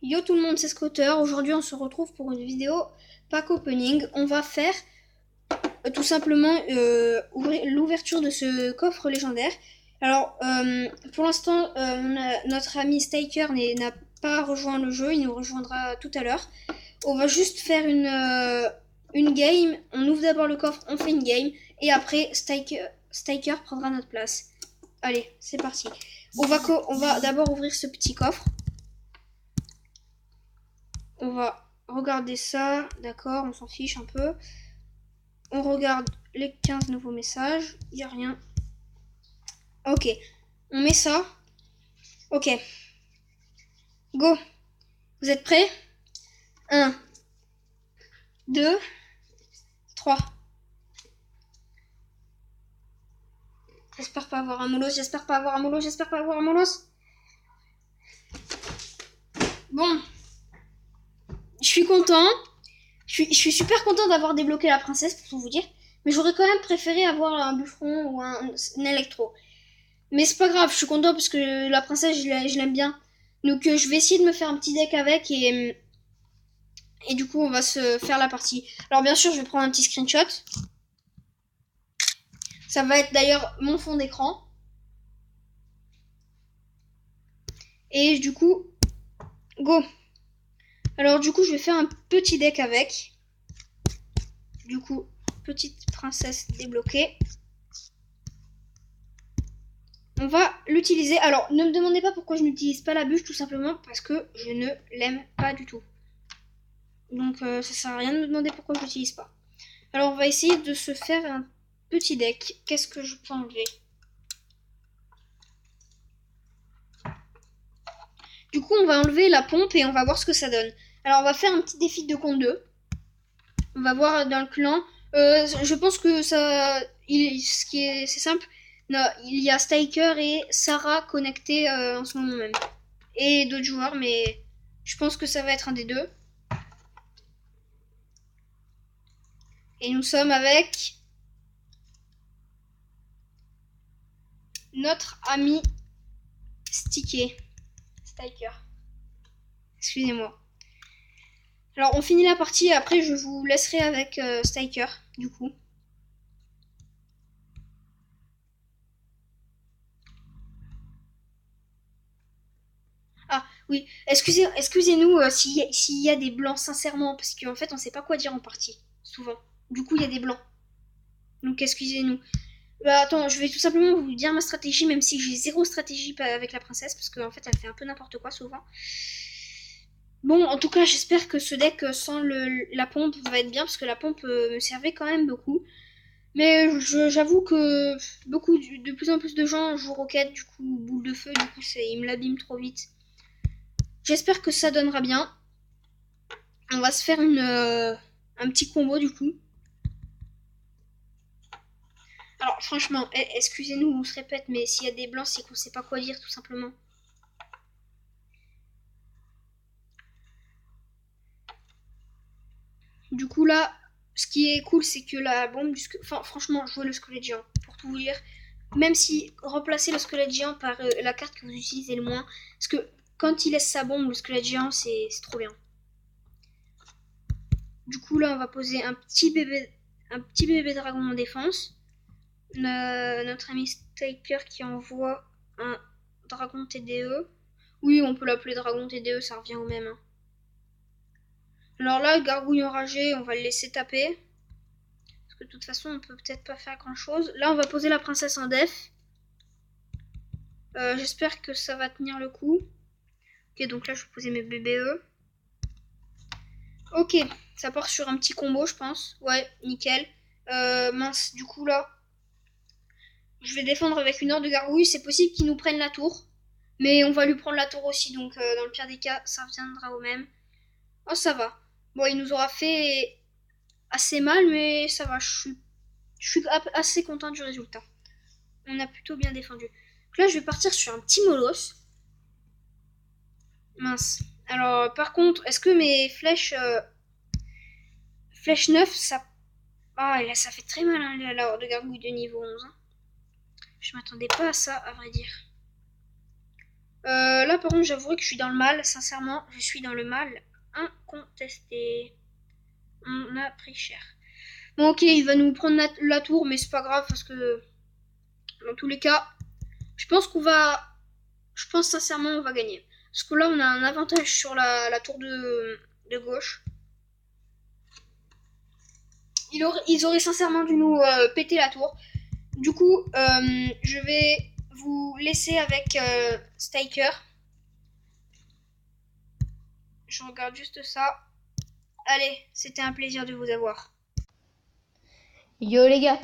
Yo tout le monde, c'est Scooter. Aujourd'hui, on se retrouve pour une vidéo pack opening. On va faire tout simplement l'ouverture de ce coffre légendaire. Alors, pour l'instant, notre ami Staker n'a pas rejoint le jeu. Il nous rejoindra tout à l'heure. On va juste faire une game. On ouvre d'abord le coffre, on fait une game. Et après, Staker prendra notre place. Allez, c'est parti. On va d'abord ouvrir ce petit coffre. On va regarder ça, d'accord, on s'en fiche un peu. On regarde les 15 nouveaux messages, il n'y a rien. Ok, on met ça. Ok, go. Vous êtes prêts? 1, 2, 3. J'espère pas avoir un molos, j'espère pas avoir un molos, j'espère pas avoir un molos. Bon, je suis content. Je suis super content d'avoir débloqué la princesse, pour tout vous dire. Mais j'aurais quand même préféré avoir un bûcheron ou un électro. Mais c'est pas grave, je suis content parce que la princesse, je l'aime bien. Donc je vais essayer de me faire un petit deck avec et du coup on va se faire la partie. Alors bien sûr je vais prendre un petit screenshot. Ça va être d'ailleurs mon fond d'écran. Et du coup, go. Alors du coup je vais faire un petit deck avec. Du coup, petite princesse débloquée. On va l'utiliser. Alors ne me demandez pas pourquoi je n'utilise pas la bûche, tout simplement parce que je ne l'aime pas du tout. Donc ça sert à rien de me demander pourquoi je l'utilise pas. Alors on va essayer de se faire un petit deck. Qu'est-ce que je peux enlever? Du coup on va enlever la pompe et on va voir ce que ça donne. Alors on va faire un petit défi de compte 2. On va voir dans le clan. Je pense que ça... c'est simple. Non, il y a Staker et Sarah connectés en ce moment même. Et d'autres joueurs, mais je pense que ça va être un des deux. Et nous sommes avec notre ami Sticker. Stiker. Excusez-moi. Alors on finit la partie et après je vous laisserai avec Stiker du coup. Ah oui, excusez-nous s'il y a des blancs sincèrement parce qu'en fait on sait pas quoi dire en partie souvent. Du coup il y a des blancs. Donc excusez-nous. Bah attends, je vais tout simplement vous dire ma stratégie même si j'ai zéro stratégie avec la princesse parce qu'en fait elle fait un peu n'importe quoi souvent. Bon, en tout cas, j'espère que ce deck sans la pompe va être bien parce que la pompe me servait quand même beaucoup. Mais j'avoue que de plus en plus de gens jouent Rocket, du coup, boule de feu, du coup, il me l'abîme trop vite. J'espère que ça donnera bien. On va se faire un petit combo, du coup. Alors, franchement, excusez-nous, on se répète, mais s'il y a des blancs, c'est qu'on sait pas quoi dire, tout simplement. Du coup, là, ce qui est cool, c'est que la bombe du enfin, franchement, jouer le squelette géant, pour tout vous dire. Même si remplacer le squelette géant par la carte que vous utilisez le moins, parce que quand il laisse sa bombe, le squelette géant, c'est trop bien. Du coup, là, on va poser un petit bébé dragon en défense. Notre ami Staker qui envoie un dragon TDE. Oui, on peut l'appeler dragon TDE, ça revient au même. Hein. Alors là, le gargouille enragé, on va le laisser taper. Parce que de toute façon, on peut peut-être pas faire grand chose. Là, on va poser la princesse en def. J'espère que ça va tenir le coup. Ok, donc là, je vais poser mes BBE. Ok, ça part sur un petit combo, je pense. Ouais, nickel. Mince, du coup, là, je vais défendre avec une horde de gargouilles. C'est possible qu'ils nous prennent la tour. Mais on va lui prendre la tour aussi, donc dans le pire des cas, ça reviendra au même. Oh, ça va. Bon, il nous aura fait assez mal, mais ça va. Je suis assez content du résultat. On a plutôt bien défendu. Donc là, je vais partir sur un petit molos. Mince. Alors, par contre, est-ce que mes flèches 9, ça... Ah, là, ça fait très mal, hein, la horde de gargouille de niveau 11. Hein. Je m'attendais pas à ça, à vrai dire. Là, par contre, j'avouerai que je suis dans le mal. Sincèrement, je suis dans le mal incontesté. On a pris cher. Bon, ok, il va nous prendre la tour, mais c'est pas grave parce que dans tous les cas, je pense qu'on va. Je pense sincèrement on va gagner. Parce que là, on a un avantage sur la tour de gauche. Ils auraient sincèrement dû nous péter la tour. Du coup, je vais vous laisser avec Staker. Je regarde juste ça. Allez, c'était un plaisir de vous avoir. Yo les gars,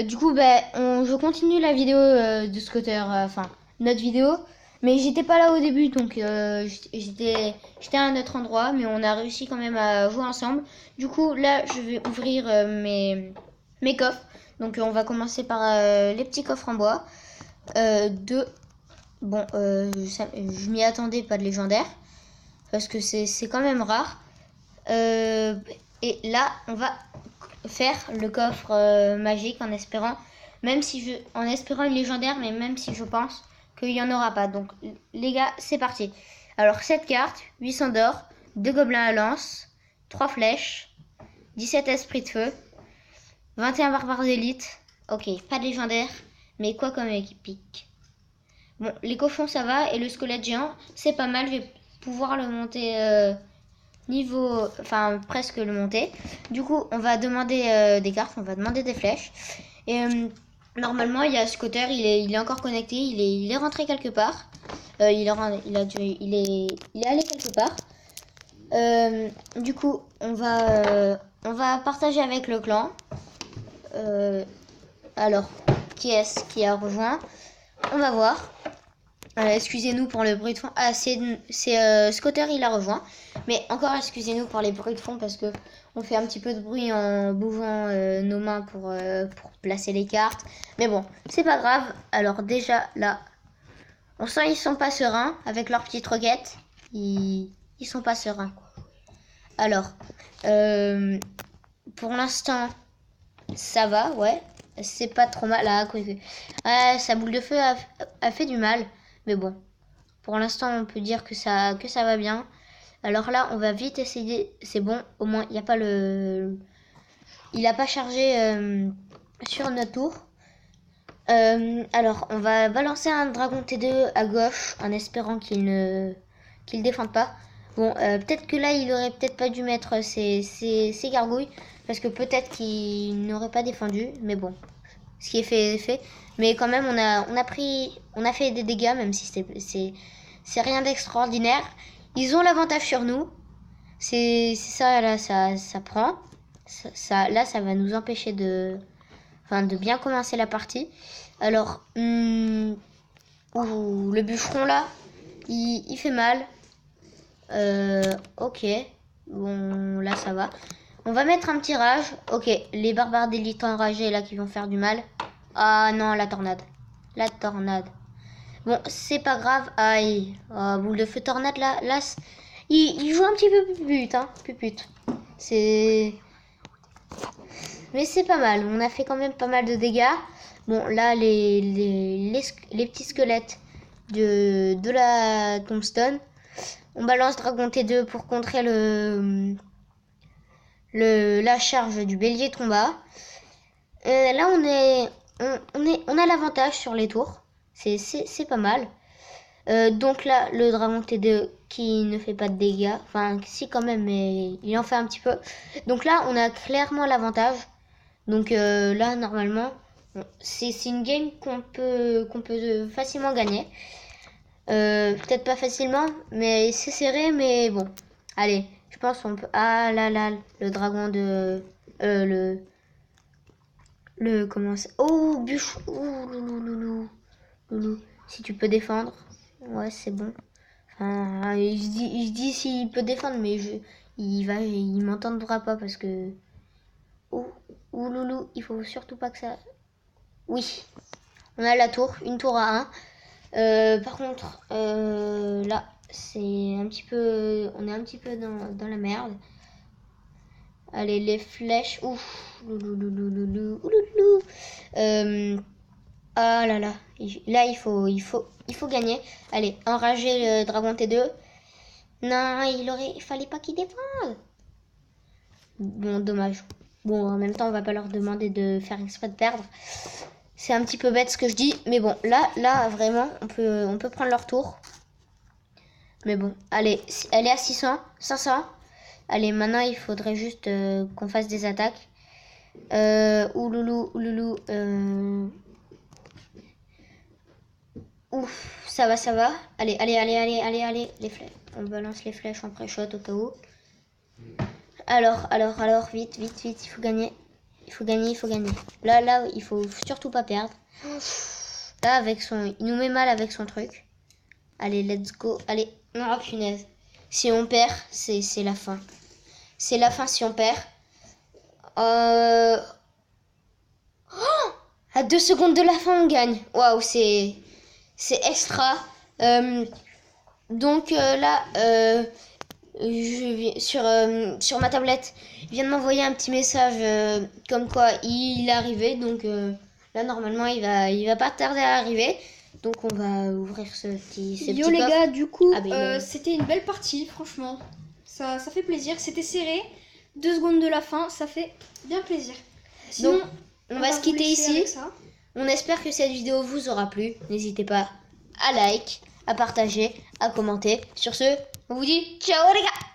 du coup je continue la vidéo de Scooter, enfin notre vidéo, mais j'étais pas là au début donc j'étais à un autre endroit, mais on a réussi quand même à jouer ensemble. Du coup là je vais ouvrir mes coffres, donc on va commencer par les petits coffres en bois. Deux, bon je m'y attendais pas de légendaire parce que c'est quand même rare. Et là on va faire le coffre magique en espérant, en espérant une légendaire, mais même si je pense qu'il n'y en aura pas. Donc les gars, c'est parti. Alors 7 cartes, 800 d'or, 2 gobelins à lance, 3 flèches, 17 esprits de feu, 21 barbares d'élite. Ok, pas de légendaire, mais quoi comme épique. Bon, les cochons ça va, et le squelette géant, c'est pas mal, je vais pouvoir le monter enfin presque le monter. Du coup, on va demander des cartes, on va demander des flèches. Et normalement, il y a Scooter, il est encore connecté, il est rentré quelque part. Il est allé quelque part. Du coup, on va partager avec le clan. Alors, qui est-ce qui a rejoint? On va voir. Excusez-nous pour le bruit de fond. Ah, c'est Scooter, il a rejoint. Mais encore, excusez-nous pour les bruits de fond parce que on fait un petit peu de bruit en bougeant nos mains pour placer les cartes. Mais bon, c'est pas grave. Alors déjà, là, on sent ils sont pas sereins avec leurs petites roquettes. Ils sont pas sereins. Alors, pour l'instant, ça va, ouais. C'est pas trop mal. Ah, quoi, sa boule de feu a fait du mal. Mais bon, pour l'instant, on peut dire que ça va bien. Alors là, on va vite essayer. C'est bon, au moins, il n'y a pas le... Il n'a pas chargé sur notre tour. Alors, on va balancer un dragon T2 à gauche en espérant qu'il défende pas. Bon, peut-être que là, il aurait peut-être pas dû mettre ses gargouilles parce que peut-être qu'il n'aurait pas défendu. Mais bon, ce qui est fait est fait. Mais quand même, on a fait des dégâts, même si c'est rien d'extraordinaire. Ils ont l'avantage sur nous. C'est ça, là, ça prend. Là, ça va nous empêcher de bien commencer la partie. Alors, le bûcheron, là, il fait mal. Ok. Bon, là, ça va. On va mettre un petit rage. Ok, les barbares d'élite enragés, là, qui vont faire du mal. Ah non, la tornade. La tornade. Bon, c'est pas grave. Aïe. Oh, boule de feu tornade, là il joue un petit peu pupute, hein. Pupute. C'est... Mais c'est pas mal. On a fait quand même pas mal de dégâts. Bon, là, les petits squelettes de la tombstone. On balance Dragon T2 pour contrer la charge du bélier tomba. Là, on a l'avantage sur les tours. C'est pas mal. Donc là, le dragon T2 qui ne fait pas de dégâts. Enfin, si quand même, mais il en fait un petit peu. Donc là, on a clairement l'avantage. Donc là, normalement, c'est une game qu'on peut facilement gagner. Peut-être pas facilement, mais c'est serré, mais bon. Allez, je pense qu'on peut... Ah là là, le dragon de... comment ça... Oh, bûche. Oh, loulou. Si tu peux défendre. Ouais, c'est bon. Enfin, je dis s'il peut défendre, mais il m'entendra pas parce que... Oh, loulou, il faut surtout pas que ça... Oui, on a la tour, une tour à 1. Par contre, là, c'est un petit peu... On est un petit peu dans la merde. Allez, les flèches... Ouf, loulou. Ah là là. Là, il faut gagner. Allez, enrager le dragon T2. Non, il fallait pas qu'il défende. Bon, dommage. Bon, en même temps, on va pas leur demander de faire exprès de perdre. C'est un petit peu bête ce que je dis. Mais bon, là, vraiment, on peut prendre leur tour. Mais bon, allez, elle est à 600, 500. Allez, maintenant, il faudrait juste qu'on fasse des attaques. Ouloulou. Ouf, ça va. Allez, les flèches. On balance les flèches en pré-shot au cas où. Alors, vite, il faut gagner. Il faut gagner. Là, il faut surtout pas perdre. Là, il nous met mal avec son truc. Allez, let's go. Allez, non, punaise. Si on perd, c'est la fin. C'est la fin si on perd. À 2 secondes de la fin, on gagne. Waouh, c'est extra. Donc là, sur ma tablette, il vient de m'envoyer un petit message comme quoi il est arrivé. Donc là, normalement, il va pas tarder à arriver. Donc on va ouvrir ce petit Yo les gars, du coup, ben, c'était une belle partie, franchement. Ça fait plaisir, c'était serré. 2 secondes de la fin, ça fait bien plaisir. Sinon, donc, on va se quitter vous laisser ici. avec ça. On espère que cette vidéo vous aura plu. N'hésitez pas à like, à partager, à commenter. Sur ce, on vous dit ciao les gars!